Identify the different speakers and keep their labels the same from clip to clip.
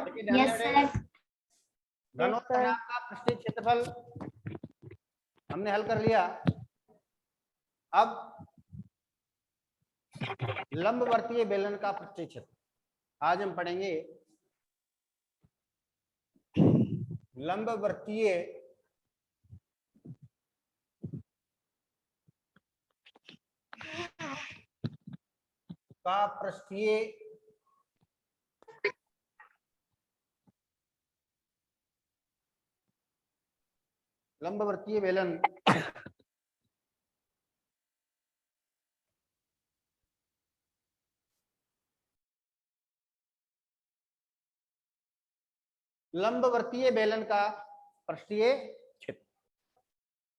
Speaker 1: देखिए ध्यान
Speaker 2: यस
Speaker 1: देना,
Speaker 2: सर।
Speaker 1: घनोत्तरांक का पृष्ठीय क्षेत्रफल हमने हल कर लिया। अब लंबवर्तीय बेलन का पृष्ठीय क्षेत्र आज हम पढ़ेंगे। लंबवर्तीय का पृष्ठीय लंबवर्तीय बेलन लंबवर्तीय बेलन का पृष्ठीय क्षेत्र।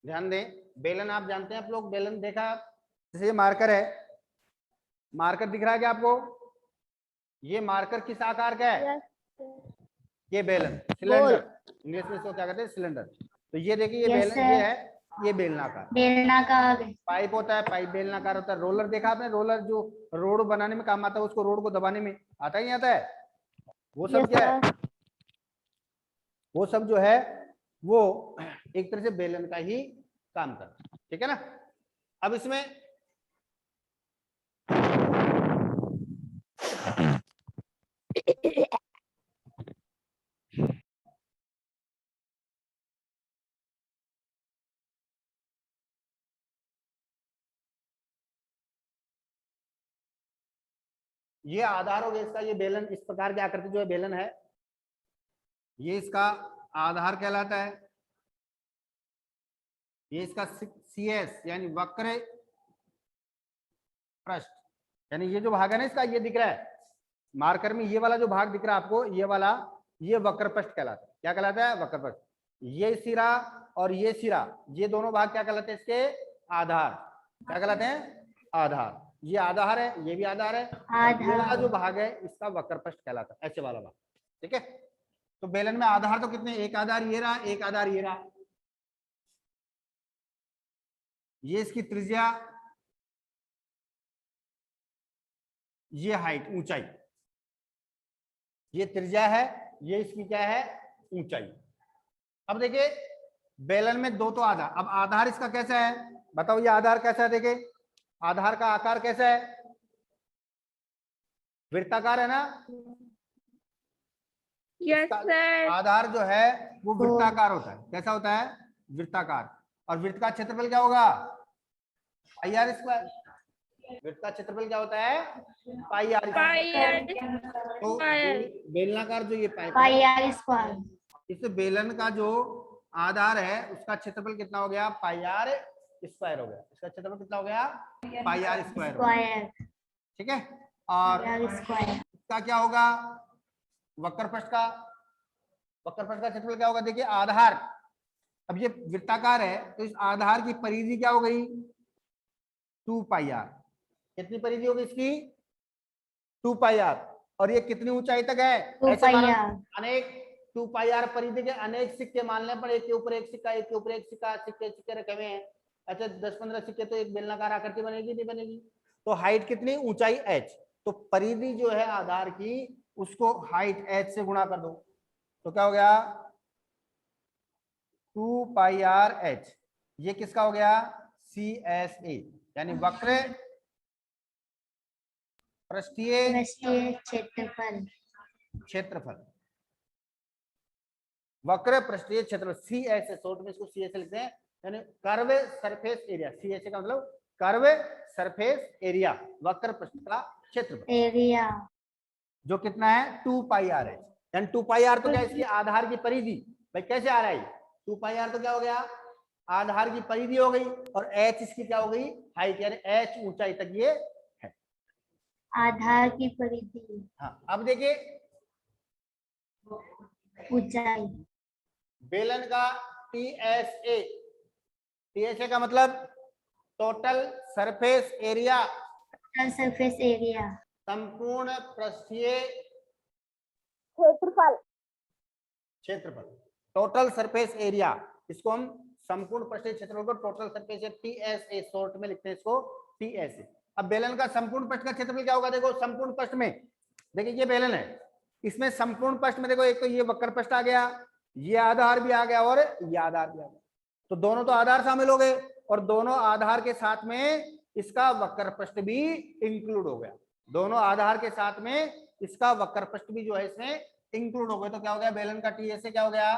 Speaker 1: ध्यान दें, बेलन आप जानते हैं, आप लोग बेलन देखा, जैसे ये मार्कर है, मार्कर दिख रहा है क्या आपको? ये मार्कर किस आकार का है? ये बेलन, सिलेंडर, इंग्लिश में इसको क्या कहते हैं? सिलेंडर। तो ये देखिए, ये बेलन ये है, ये बेलनाकार।
Speaker 2: बेलनाकार
Speaker 1: पाइप होता है, पाइप बेलनाकार होता है। रोलर देखा आपने? रोलर जो रोड बनाने में काम आता है, उसको रोड को दबाने में आता ही नहीं आता है, वो सब क्या है? वो सब जो है वो एक तरह से बेलन का ही काम करता है, ठीक है ना। अब इसमें ये आधार हो गया इसका। ये बेलन इस प्रकार की आकृति जो है बेलन है, ये इसका आधार कहलाता है। ये इसका CS यानी वक्र पृष्ठ, यानी ये जो भाग है ना इसका, ये दिख रहा है मार्कर में, ये वाला जो भाग दिख रहा है आपको, ये वाला, ये वक्र पृष्ठ कहलाता है। क्या कहलाता है? वक्र पृष्ठ। ये सिरा और ये सिरा, ये दोनों भाग क्या कहलाते हैं? इसके आधार। क्या कहलाते हैं? आधार। ये आधार है, ये भी आधार है, और ये वाला जो भाग है इसका वक्र पृष्ठ कहलाता है, ऐसे वाला भाग, ठीक है। तो बेलन में आधार तो कितने? एक आधार ये रहा, एक आधार ये रहा। ये इसकी त्रिज्या, ये हाइट, ऊंचाई, ये त्रिज्या है, ये इसकी क्या है? ऊंचाई। अब देखिए, बेलन में दो तो आधार। अब आधार इसका कैसा है बताओ? ये आधार कैसा है? देखिए आधार का आकार कैसा है? वृत्ताकार है ना?
Speaker 3: Yes sir.
Speaker 1: आधार जो है वो वृत्ताकार होता है। कैसा होता है? वृत्ताकार। और वृत्त का क्षेत्रफल क्या होगा? पाई आर स्क्वायर। वृत्त का क्षेत्रफल क्या होता है? पाई आर स्क्वायर। तो बेलनाकार जो ये
Speaker 2: पाई आर स्क्वायर,
Speaker 1: इस बेलन का जो आधार है उसका क्षेत्रफल कितना हो गया? पाई आर स्क्वायर हो गया। इसका क्षेत्रफल कितना हो गया? पाई आर स्क्वायर, ठीक है। और इसका क्या होगा? वक्र पृष्ठ का, वक्र पृष्ठ का क्षेत्रफल क्या होगा? देखिए आधार, अब ये वृत्ताकार है तो इस आधार की परिधि क्या हो गई? 2 पाई आर। कितनी परिधि होगी इसकी? 2 पाई आर। और ये कितनी ऊंचाई तक है? ऐसे अनेक 2 पाई आर परिधि के अनेक सिक्के मानने पर एक के ऊपर एक सिक्का, एक के ऊपर एक सिक्का, सिक्के सिक्के रखे हुए हैं। अच्छा 10-15 सिक्के तो एक बेलनाकार आकृति बनेगी, नहीं बनेगी? तो हाइट कितनी? ऊंचाई h। तो परिधि जो है आधार की, उसको हाइट h से गुणा कर दो, तो क्या हो गया? 2 पाई आर h। ये किसका हो गया? CSA, यानी वक्र पृष्ठीय
Speaker 2: क्षेत्रफल।
Speaker 1: क्षेत्रफल, वक्र पृष्ठीय क्षेत्रफल, CSA, शॉर्ट में इसको CSA लिखते हैं, यानी कर्व सरफेस एरिया। CSA का मतलब कर्व सरफेस एरिया, वक्र पृष्ठ का क्षेत्रफल
Speaker 2: एरिया, जो
Speaker 1: कितना है? 2 पाई आर है। यानी 2 पाई आर तो क्या? इसकी आधार की परिधि। भाई कैसे आ रहा है? 2 पाई आर तो क्या हो गया? आधार की परिधि हो गई, और h इसकी क्या हो गई? हाइट, यानी h ऊंचाई तक ये है,
Speaker 2: आधार की परिधि।
Speaker 1: हाँ। अब देखिए
Speaker 2: ऊंचाई,
Speaker 1: बेलन का TSA, TSA का मतलब total surface area,
Speaker 2: surface area,
Speaker 1: संपूर्ण पृष्ठीय
Speaker 3: क्षेत्रफल,
Speaker 1: क्षेत्रफल, टोटल सरफेस एरिया। इसको हम संपूर्ण पृष्ठीय क्षेत्रफल को total surface area, TSA short में लिखते हैं इसको, TSA। अब बेलन का संपूर्ण पृष्ठ का क्षेत्रफल क्या होगा? देखो संपूर्ण पृष्ठ में, देखिए ये बेलन है, इसमें संपूर्ण पृष्ठ में देखो, एक तो ये वक्र पृष्ठ आ गया, ये आधार भी आ गया और ये आधार भी आ गया, तो दोनों तो आधार शामिल हो गए और दोनों आधार के साथ में इसका वक्र पृष्ठ भी इंक्लूड हो गया। दोनों आधार के साथ में इसका वक्र पृष्ठ भी जो है इसमें इंक्लूड हो गया। तो क्या हो गया, बेलन का टी ऐसे क्या हो गया,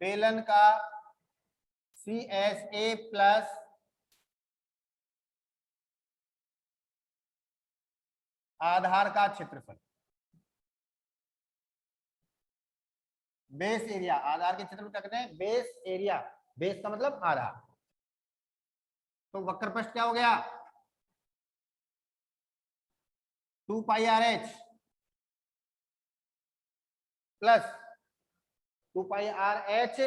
Speaker 1: बेलन का सी एस ए प्लस आधार का क्षेत्रफल, बेस एरिया, आधार के क्षेत्रफल क्या कहते हैं, बेस एरिया, बेस का मतलब आधार। तो वक्र पृष्ठ क्या हो गया, 2 pi R H plus 2 pi R H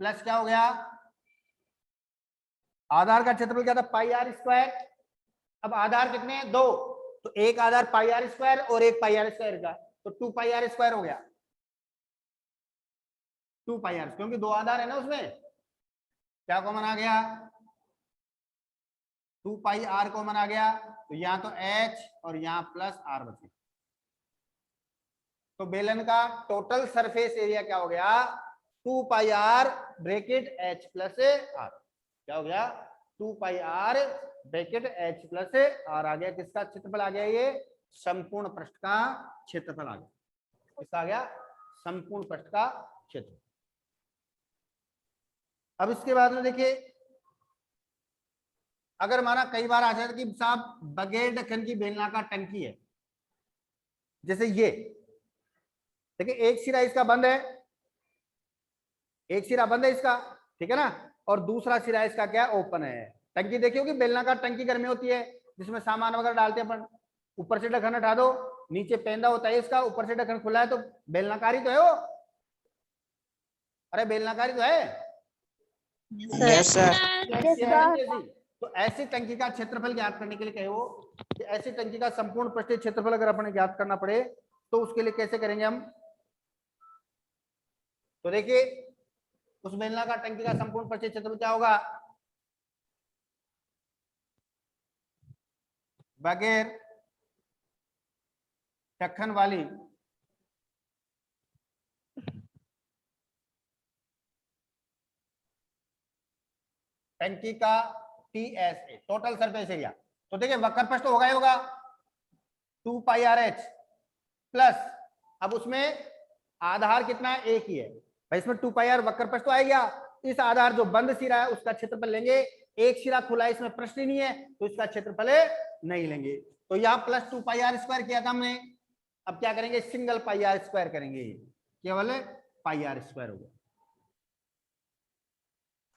Speaker 1: plus क्या हो गया, आधार का क्षेत्रफल क्या था, पाई आर स्क्वायर। अब आधार कितने हैं, 2, तो एक आधार पाई आर स्क्वायर और एक पाई आर स्क्वायर का, तो 2 पाई आर स्क्वायर हो गया, 2 पाई आर, क्योंकि 2 आधार है ना उसमें, क्या कॉमन आ गया, 2 पाई आर कॉमन आ गया, तो यहाँ तो एच और यहाँ प्लस आर बचे। तो बेलन का टोटल सरफेस एरिया क्या हो गया, 2 pi R bracket H plus R, क्या हो गया, 2 pi R bracket H plus R आ गया। किसका क्षेत्रफल आ गया, ये संपूर्ण पृष्ठ का क्षेत्रफल आ गया। किसका आ गया, संपूर्ण पृष्ठ का क्षेत्र। अब इसके बाद में देखिए, अगर माना कई बार आ जाता कि साहब बगैर ढक्कन की बेलनाकार टंकी है, जैसे ये देखिए, एक सिरा इसका बंद है, एक सिरा बंद है इसका, ठीक है ना, और दूसरा सिरा इसका क्या ओपन है। टंकी देखी होगी, बेलनाकार टंकी घर में होती है जिसमें सामान वगैरह डालते हैं अपन, ऊपर से ढक्कन हटा दो, नीचे पेंदा होता है इसका, ऊपर से ढक्कन खुला है, तो बेलनाकारी तो है वो, अरे बेलनाकारी तो है,
Speaker 3: यस सर।
Speaker 1: तो ऐसी टंकी का क्षेत्रफल ज्ञात करने के लिए कहे वो कि ऐसी टंकी का संपूर्ण पृष्ठीय क्षेत्रफल अगर अपने ज्ञात करना पड़े तो उसके लिए कैसे करेंगे हम। तो देखिए, उस बेलनाकार टंकी का संपूर्ण पृष्ठीय क्षेत्रफल क्या होगा, बगैर ढक्कन वाली टंकी का टीएसए, टोटल सरफेस एरिया। तो देखिए वक्र पृष्ठ तो होगा ही होगा 2 पाई आर एच प्लस, अब उसमें आधार कितना है, एक ही है भाई, इसमें 2 पाई आर वक्र पृष्ठ तो आ गया, इस आधार जो बंद सिरा है उसका क्षेत्रफल लेंगे, एक सिरा खुला है इसमें प्रश्न ही नहीं है तो इसका क्षेत्रफल नहीं लेंगे। तो यहाँ प्लस 2 पाई आर स्क्वायर किया था हमने, अब क्या करेंगे, सिंगल पाई आर स्क्वायर करेंगे, केवल पाई आर स्क्वायर होगा।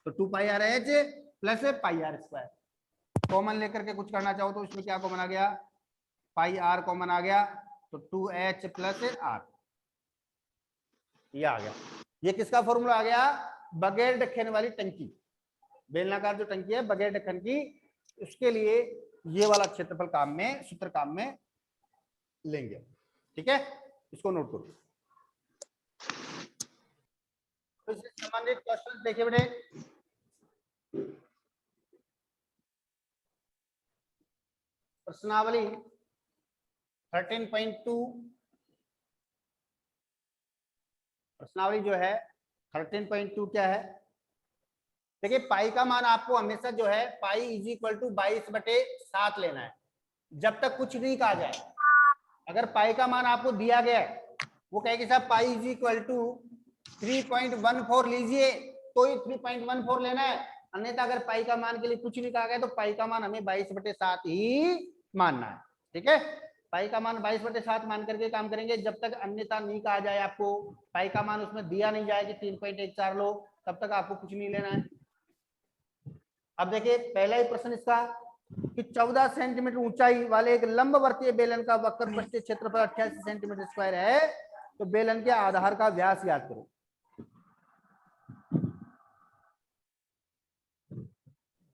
Speaker 1: तो 2 pi R H plus pi R square, common लेकर के कुछ करना चाहो तो इसमें क्या कॉमन आ गया, पाई आर कॉमन आ गया, तो 2h प्लस आर, ये आ गया। ये किसका फॉर्मूला आ गया, बगैर ढक्कन वाली टंकी, बेलनाकार जो टंकी है बगैर ढक्कन की, उसके लिए ये वाला क्षेत्रफल काम में, सूत्र काम में लेंगे। ठीक है, इसको नोट करो। तो इससे संबंधित क्वेश्चन देखिए बेटे, प्रश्नावली 13.2, प्रश्नावली जो है 13.2 क्या है, देखिए पाई का मान आपको हमेशा जो है पाई इज इक्वल टू 22/7 लेना है, जब तक कुछ नहीं कहा जाए। अगर पाई का मान आपको दिया गया है, वो कहेगी साहब पाई इज इक्वल टू 3.14 लीजिए, तो ही 3.14 लेना है, अन्यथा अगर पाई का मान के लिए कुछ नहीं कहा गया तो पाई का मान हमें 22/7 ही मानना है। ठीक है, पाई का मान 22/7 मान करके काम करेंगे, जब तक अन्यथा नहीं कहा जाए, आपको पाई का मान उसमें दिया नहीं जाए कि 3.14 लो, तब तक आपको कुछ नहीं लेना है। अब देखिए पहला ही प्रश्न इसका कि 14 सेंटीमीटर ऊंचाई वाले एक लंबवर्तीय बेलन का वक्र पृष्ठीय क्षेत्रफल 88 सेंटीमीटर स्क्वायर है, तो बेलन के आधार का व्यास याद करो।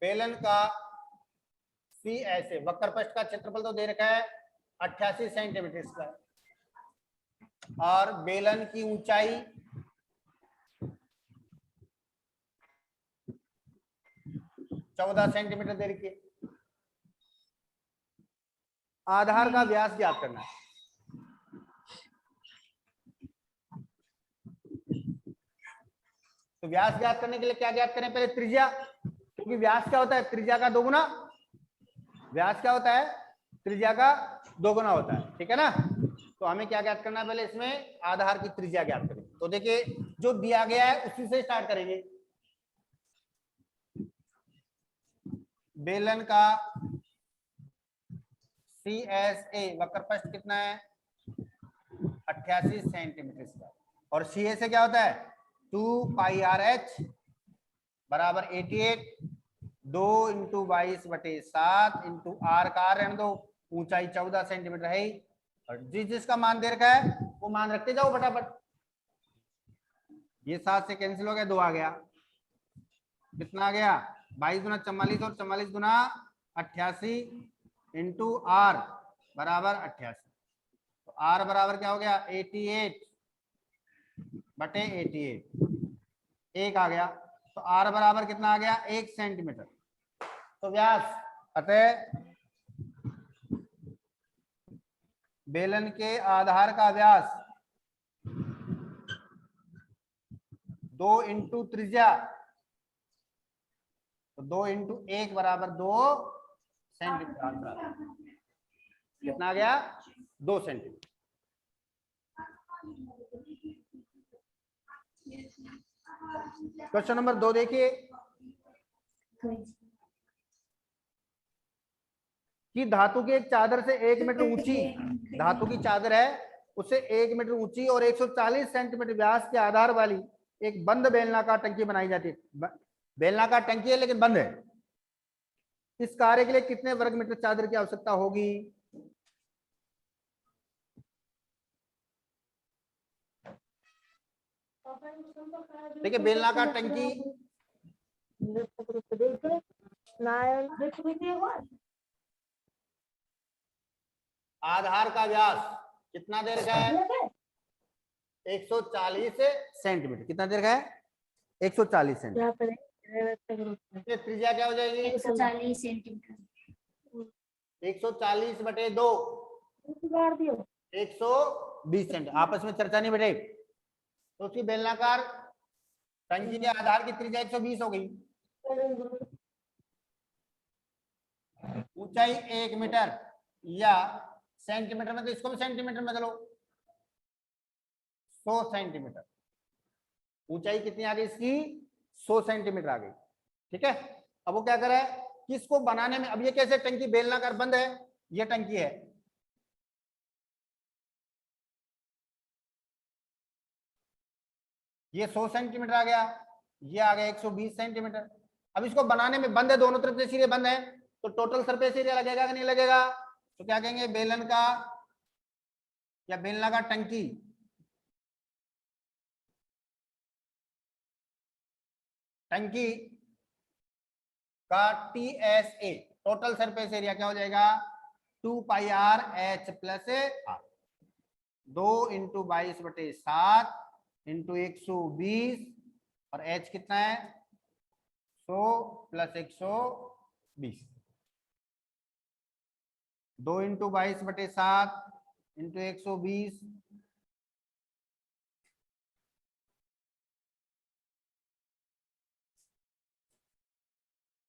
Speaker 1: बेलन का सी ऐसे वक्र पृष्ठ का क्षेत्रफल तो दे रखा है 88 सेंटीमीटर स्क्वायर, और बेलन की ऊंचाई 14 सेंटीमीटर दे रखी है। आधार का व्यास ज्ञात करना है। तो व्यास ज्ञात करने के लिए क्या ज्ञात करें? पहले त्रिज्या, क्योंकि व्यास क्या होता है? त्रिज्या का दोगुना। व्यास क्या होता है? त्रिज्या का दोगुना होता है, ठीक है ना। तो हमें क्या ज्ञात करना है? पहले इसमें आधार की त्रिज्या ज्ञात करें। तो देखिए जो दिया गया है उसी से स्टार्ट करेंगे। बेलन का CSA वक्रपृष्ठ कितना है? 88 सेंटीमीटर स्क्वायर। और CA से क्या होता है? 2 पाई RH बराबर 88, 2 इंटू 22/7 इंटू R का रहने दो, ऊंचाई 14 सेंटीमीटर है। और जिसका मान दे रखा है वो मान रखते जाओ फटाफट। ये 7 से कैंसिल हो गया, 2 आ गया। कितना आ गया? 22 गुना 44 और 44 गुना 88 इंटू R बराबर 88। तो R बराबर क्या हो गया? 88/88, 1 आ गया। तो R बराबर कितना आ गया? 1 सेंटीमीटर। तो व्यास, अतः बेलन के आधार का व्यास 2 इंटू त्रिज्या, तो 2 इंटू 1 बराबर 2 सेंटीमीटर। आंसर कितना आ गया? 2 सेंटीमीटर। क्वेश्चन नंबर 2 देखिए कि धातु की एक चादर से 1 मीटर ऊंची, धातु की चादर है उससे 1 मीटर ऊंची और 140 सेंटीमीटर व्यास के आधार वाली एक बंद बेलनाकार टंकी बनाई जाती है। बेलनाकार टंकी है लेकिन बंद है। इस कार्य के लिए कितने वर्ग मीटर चादर की आवश्यकता होगी? देखिए बेलनाकार टंकी, आधार का व्यास कितना देर का है? 140 सेंटीमीटर। कितना देर का है? 140 सेंटीमीटर। त्रिज्या क्या हो जाएगी?
Speaker 2: 140 सेंटीमीटर।
Speaker 1: 140/2 120 सेंटीमीटर। आपस में चर्चा नहीं बैठे। तो उसकी बेलनाकार टंकी के आधार की त्रिज्या 120 हो गई। ऊंचाई 1 मीटर या सेंटीमीटर में, तो इसको भी सेंटीमीटर में चलो, 100 सेंटीमीटर। ऊंचाई कितनी आ गई इसकी? 100 सेंटीमीटर आ गई, ठीक है। अब वो क्या करे कि इसको बनाने में, अब ये कैसे टंकी बेलनाकार बंद है, ये टंकी है, ये 100 सेंटीमीटर आ गया, ये आ गया 120 सेंटीमीटर। अब इसको बनाने में बंद है, दोनों तरफ से सिरे बंद है, तो टोटल सरफेस एरिया लगेगा कि नहीं लगेगा? तो क्या कहेंगे? बेलन का या बेलनाकार टंकी टंकी का TSA टोटल सरफेस एरिया क्या हो जाएगा? 2 पाई RH plus R, 2 into 22/7 into 120 और H कितना है? 100 प्लस 120, 2 इंटू 22/7 इंटू 120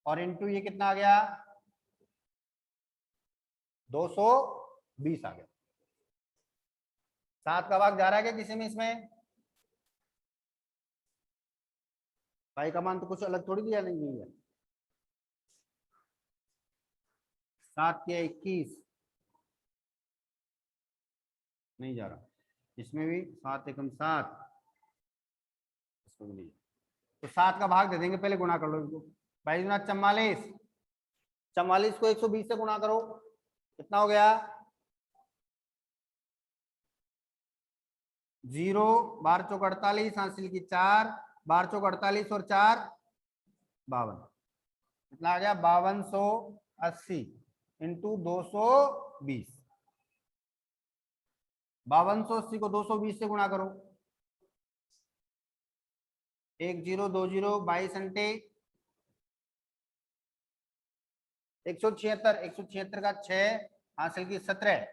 Speaker 1: और इंटू ये कितना आ गया? 220 आ गया। 7 का भाग जा रहा है क्या किसी में? इसमें पाई का मान तो कुछ अलग थोड़ी दिया नहीं है। 7 के 21 नहीं जा रहा, इसमें भी 7 एकम 7, इसमें भी नहीं। तो 7 का भाग दे देंगे, पहले गुणा कर लो इनको। 22 गुना 44, 44 को 120 से गुणा करो, कितना हो गया? 0, 12 चौक 48, हासिल की 4, 12 चौक 48 और 4 52, कितना आ गया? 5280 इंटू 220। 5280 को 220 से गुणा करो, 1020, 22 अंटे 176, 176 का 6 हासिल की 17,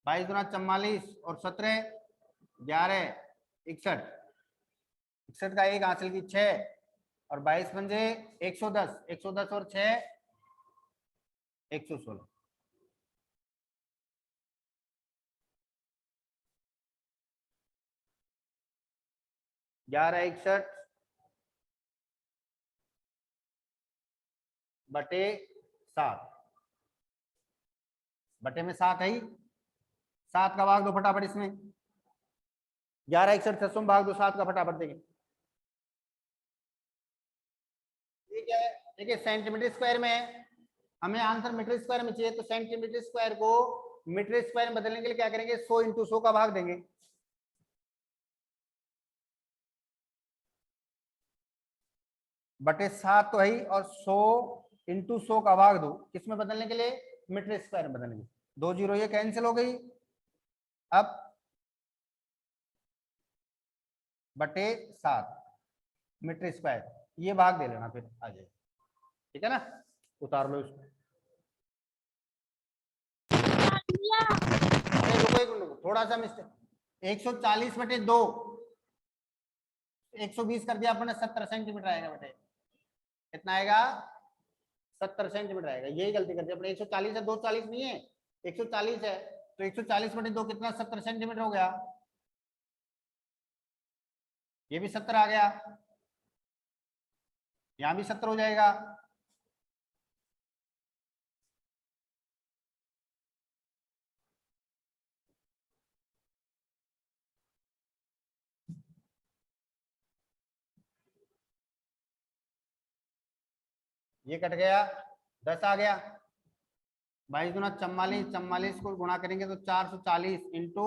Speaker 1: 22 दूना 44 और 17 11 61, 61 का 1 हासिल की 6 और 22 पंजे 110, 110 और 6 116। ग्यारह 61 बटे 7, बटे में 7 है ही, 7 का भाग दो फटाफट इसमें, 11 61 600 में भाग दो 7 का फटाफट देंगे। ठीक है, देखिए सेंटीमीटर स्क्वायर में है, हमें आंसर मीटर स्क्वायर में चाहिए, तो सेंटीमीटर स्क्वायर को मीटर स्क्वायर में बदलने के लिए क्या करेंगे, 100 इंटू 100 का भाग देंगे। बटे 7 तो है ही, और 100 इंटू 100 का भाग दो, किसमें बदलने के लिए, मीटर स्क्वायर में बदलने के लिए। 2 जीरो ये कैंसिल हो गई, अब बटे 7 मीटर स्क्वायर, ये भाग दे लेना फिर आ जाए, ठीक है ना, उतार लो इसको। रुको एक मिनट, थोड़ा सा मिस्टेक, 140 बटे 2, 120 कर दिया अपने, 70 सेंटीमीटर आएगा बेटे, कितना आएगा, 70 सेंटीमीटर आएगा, यही गलती कर दी अपने, 140 है, 240 नहीं है, 140 है, तो 140 बटे 2 कितना, 70 सेंटीमीटर हो गया, ये भी 70 आ गया, यहां भी 70 हो जाएगा, ये कट गया, 10 आ गया, 22 दूना 44, 44 को गुणा करेंगे तो 440 इंटू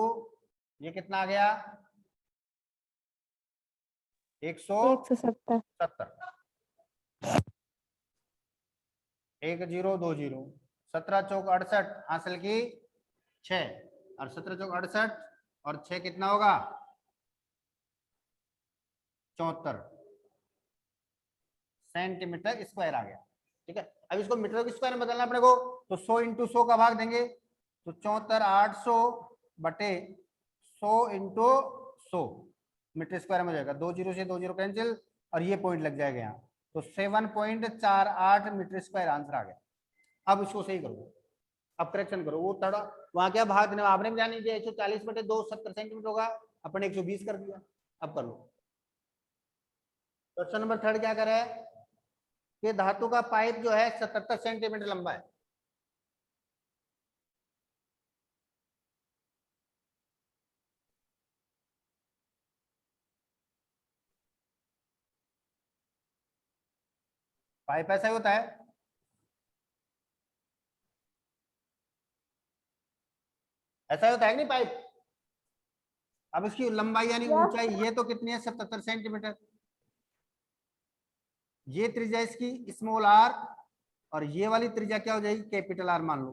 Speaker 1: ये कितना आ गया, 170, 1 0 2 0, 17 चौक 68 हासिल की 6, और 17 चौक 68 और 6 कितना होगा, 74 सेंटीमीटर स्क्वायर आ गया। ठीक है, अब इसको मीटर के स्क्वायर में बदलना अपने को, तो 100 इंटू 100 का भाग देंगे, तो 74 800 बटे 100 इंटू 100 मीटर स्क्वायर में हो जाएगा, 2 जीरो से 2 जीरो कैंसिल और ये पॉइंट लग जाएगा यहाँ, तो 7.48 मीटर स्क्वायर आंसर आ गया। अब इसको सही करो, अब करेक्शन करो, वो थोड़ा वहां क्या भाग देने, आपने भी ध्यान नहीं दिया, 140 बटे 2 70 सेंटीमीटर होगा, अपन 120 कर दिया। अब कर लो, क्वेश्चन नंबर 3 क्या करे, कि धातु का पाइप जो है 77 सेंटीमीटर लंबा है, पाइप ऐसा ही होता है, ऐसा ही होता है कि नहीं पाइप। अब इसकी लंबाई यानी ऊंचाई ये तो कितनी है, 77 सेंटीमीटर, ये त्रिज्या इसकी स्मॉल आर, और ये वाली त्रिज्या क्या हो जाएगी, कैपिटल आर मान लो,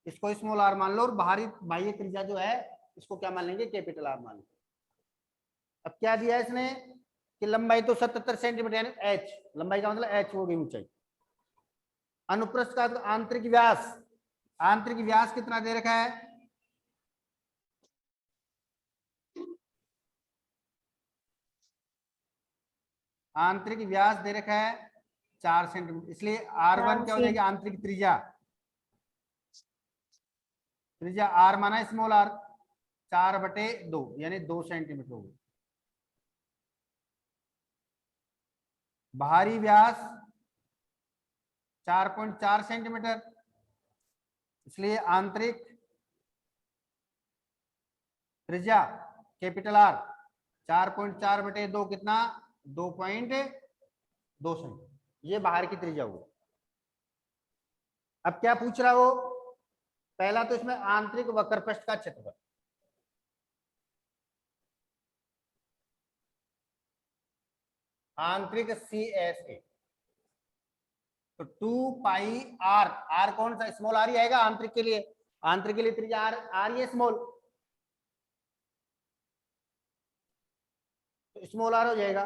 Speaker 1: इसको स्मॉल आर मान लो, और बाहरी बाह्य त्रिज्या जो है इसको क्या मान लेंगे, कैपिटल आर मान लो। अब क्या दिया है इसने, कि लंबाई तो 77 सेंटीमीटर यानी एच, लंबाई का मतलब एच होगी ऊंचाई, अनुप्रस्थ का आंतरिक व्यास, आंतरिक व्यास कितना दे रखा है, आंतरिक व्यास दे रखा है 4 सेंटीमीटर, इसलिए R1 क्या हो जाएगी, आंतरिक त्रिज्या, त्रिज्या R माना स्मॉल आर, 4 बटे 2 यानी 2 सेंटीमीटर होगी। बाहरी व्यास 4.4 सेंटीमीटर, इसलिए आंतरिक त्रिज्या कैपिटल आर 4.4 बटे 2 कितना, 2.2 सेंटीमीटर, ये बाहर की त्रिज्या होगी। अब क्या पूछ रहा है वो, पहला तो इसमें आंतरिक वक्रपृष्ठ का क्षेत्रफल, आंतरिक CSA, तो 2 पाई आर, आर कौन सा, स्मॉल आर ही आएगा आंतरिक के लिए, आंतरिक के लिए त्रिज्या आर, आर ये स्मॉल, तो स्मॉल आर हो जाएगा।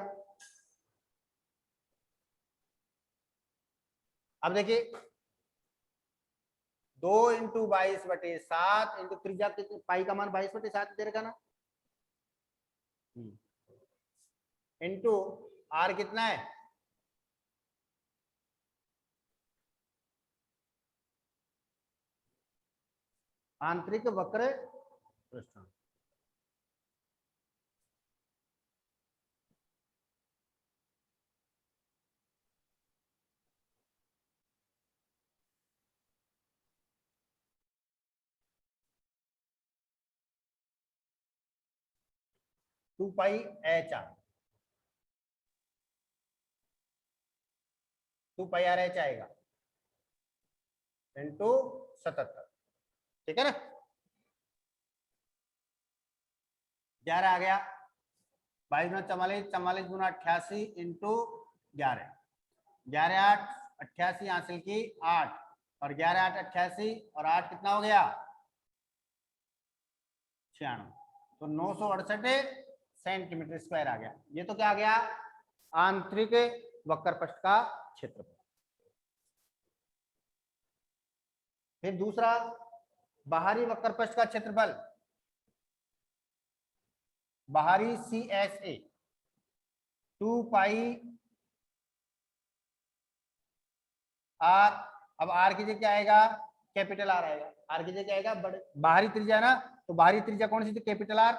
Speaker 1: अब देखिए 2 इंटू 22/7 इंटू त्रिज्या पाई का मान 22/7 दे रखा ना, इंटू आर कितना है, आंतरिक वक्र पृष्ठांक। Two pi H R, 2 pi R H आएगा इंटू 77, ठीक है ना। 11 आ गया, 22 गुना 44, 44 गुना 88 इंटू 11, 11 8 88 हासिल की 8 और 11 8 88 और 8 कितना हो गया 96, तो 968 सेंटीमीटर स्क्वायर आ गया। ये तो क्या आ गया, आंतरिक वक्रपृष्ठ का क्षेत्रफल। फिर दूसरा, बाहरी वक्रपृष्ठ का क्षेत्रफल, बाहरी CSA 2 पाई आर, अब आर की जगह क्या आएगा, कैपिटल आर आएगा, आर की जगह क्या आएगा, बड़े बाहरी त्रिज्या ना, तो बाहरी त्रिज्या कौन सी थी, कैपिटल आर,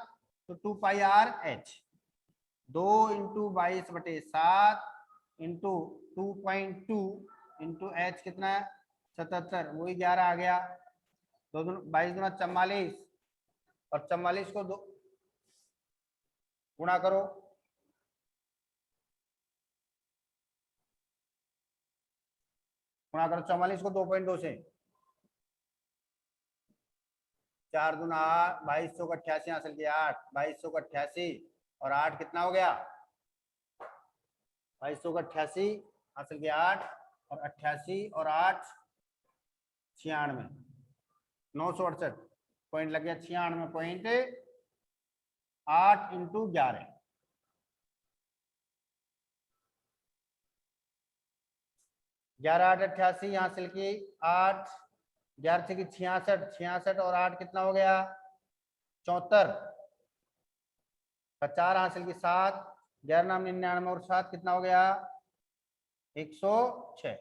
Speaker 1: तो 2 pi R H, 2 into 22/7 into 2.2 into H कितना है 77, वही 11 आ गया, 22 गुना 44 और 44 को 2 गुणा करो, गुणा करो 44 को 2.2 से, 4 दूना 8, 2200 का 88 हासिल किया 8, 2200 का 88 और 8 कितना हो गया, 2200 का 88 हासिल किया 8 और 88 और 8 96, 968 पॉइंट लग गया 96.8 इंटू 11, 11 8 88 हासिल की 8, 11 से की 66, 66 और 8 कितना हो गया 74, 4 हासिल की 7, 11 नाम 99 और 7 कितना हो गया 106,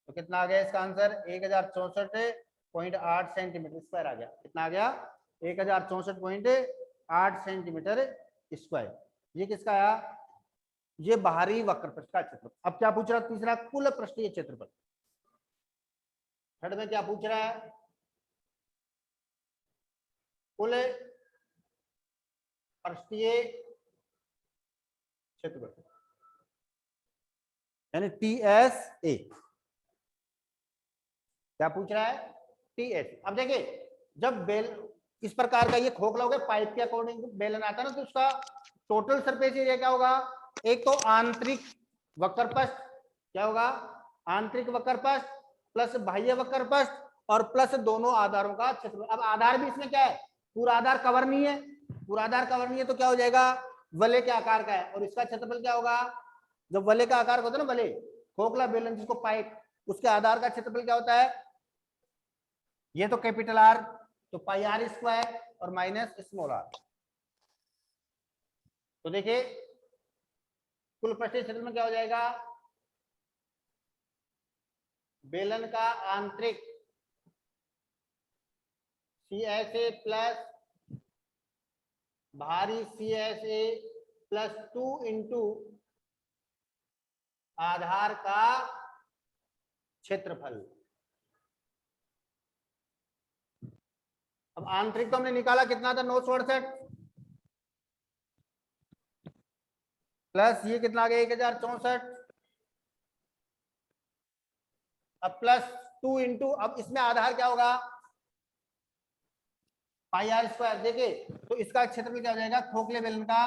Speaker 1: तो कितना आ गया इसका आंसर 1064.8 सेंटीमीटर स्क्वायर आ गया। कितना आ गया 1064.8 सेंटीमीटर स्क्वायर। ये किसका आया, ये बाहरी वक्रपृष्ठ का क्षेत्रफल। अब क्या पूछ रहा है, तीसरा कुल पृष्ठीय क्षेत्रफल। थर्ड में क्या पूछ रहा है, कुल पृष्ठीय क्षेत्रफल यानी TSA। क्या पूछ रहा है, TSA। अब देखिए जब बेल इस प्रकार का ये खोखला हो गया, पाइप के अकॉर्डिंग बेलन आता है ना, तो उसका टोटल सरफेस एरिया क्या होगा, एक तो आंतरिक वक्रपृष्ठ, क्या होगा आंतरिक वक्रपृष्ठ प्लस बाह्य वक्रपृष्ठ और प्लस दोनों आधारों का क्षेत्रफल। अब आधार भी इसमें क्या है, पूरा आधार कवर नहीं है, पूरा आधार कवर नहीं है तो क्या हो जाएगा, वलय के आकार का है, और इसका क्षेत्रफल क्या होगा, जब वलय का आकार होता है ना, वलय खोखला बेलन जिसको पाइप, उसके आधार का क्षेत्रफल क्या होता है, ये तो कैपिटल आर, तो पाई आर स्क्वायर और माइनस स्मॉल आर। तो देखिए कुल पृष्ठीय क्षेत्र में क्या हो जाएगा, बेलन का आंतरिक CSA प्लस बाहरी CSA प्लस 2 इंटू आधार का क्षेत्रफल। अब आंतरिक तो हमने निकाला कितना था 968 प्लस ये कितना आ गया 1064, अब प्लस 2 इंटू, अब इसमें आधार क्या होगा पाई आर स्क्वायर। देखिए तो इसका क्षेत्रफल क्या हो जाएगा, खोखले बेलन का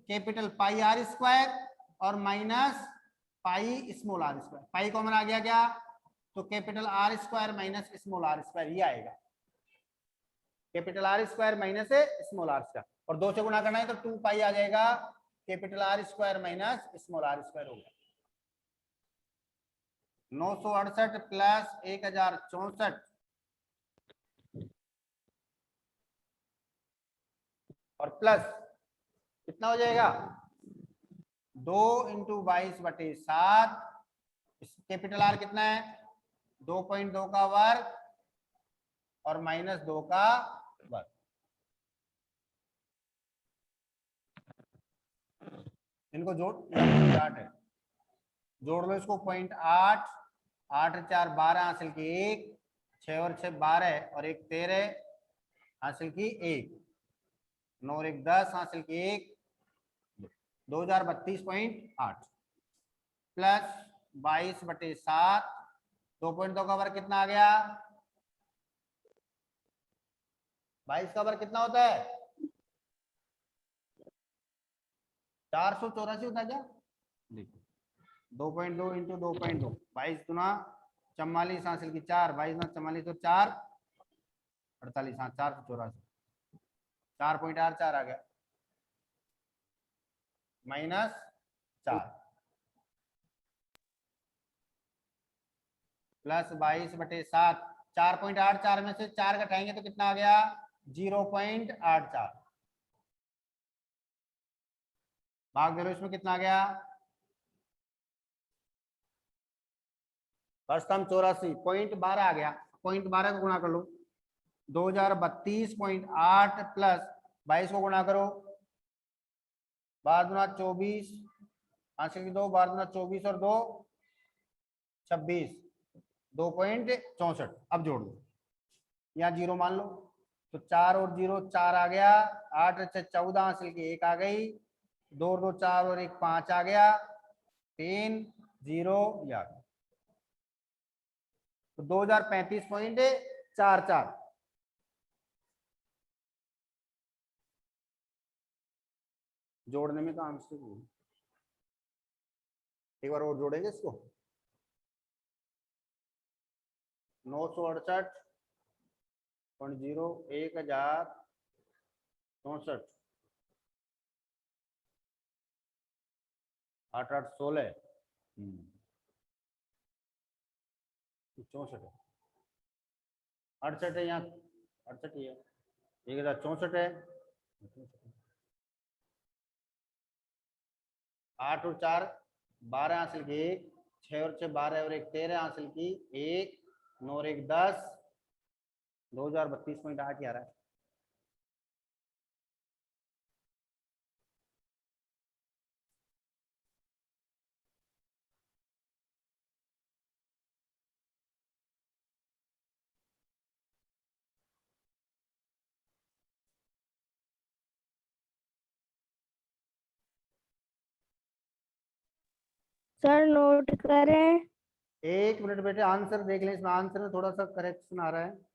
Speaker 1: कैपिटल पाई आर स्क्वायर और minus pi small R square. Pi common आ गया क्या, तो capital R square minus small R square ये आएगा, capital R square minus small R square, और 2 से गुणा करना है तो 2 पाई आ जाएगा, capital R square minus small R square हो गया। 968 प्लस 1064 और प्लस कितना हो जाएगा 2 × 22/7। कैपिटल आर कितना है 2.2 का वर्ग और -2 का वर्ग। इनको जोड़, 8 है, जोड़ लो इसको 0.8, 8 और 4 12 हासिल की 1, 6 और 6 12 और 1 13 हासिल की 1, 9 और 1 10 हासिल की 1, 2032.8 प्लस 22/7, 2.2 का वर्ग कितना आ गया 22 का वर्ग कितना होता है 484 होता है क्या? देखो 2.2 × 2.2 22 गुना 44 हासिल की 4, 22 गुना 44 तो 4 48, हाँ 484, 4.84 आ गया -4 प्लस 22/7, 4.84 में से 4 घटाएंगे तो कितना आ गया 0.84, भाग दे लो इसमें कितना आ गया स्तंभ 84, 0.12 आ गया, 0.12 को गुणा कर लो 2032.8 प्लस 22 को गुणा करो 12 गुना 24 हासिल की 2, 12 गुना 24 और 2 26, 2.64। अब जोड़ दो यहाँ 0 मान लो तो 4 और 0 4 आ गया, 8 और 6 14 हासिल की 1 आ गई, 2 और 2 4 और 1 5 आ गया, 3 0 या तो 2035.44। जोड़ने में काम से एक बार और जोड़ेंगे इसको 968.0 1064 8 8 16 64 है, 68 है यहाँ 68 ही है, 1064 है, 8 और 4 12 हासिल की 1, 6 और 6 12 और 1 13 हासिल की 1, 9 और 1 10, 2032.8 आ रहा है।
Speaker 3: सर नोट करें।
Speaker 1: 1 मिनट बेटे, आंसर देख लें, इसमें आंसर में थोड़ा सा करेक्शन आ रहा है।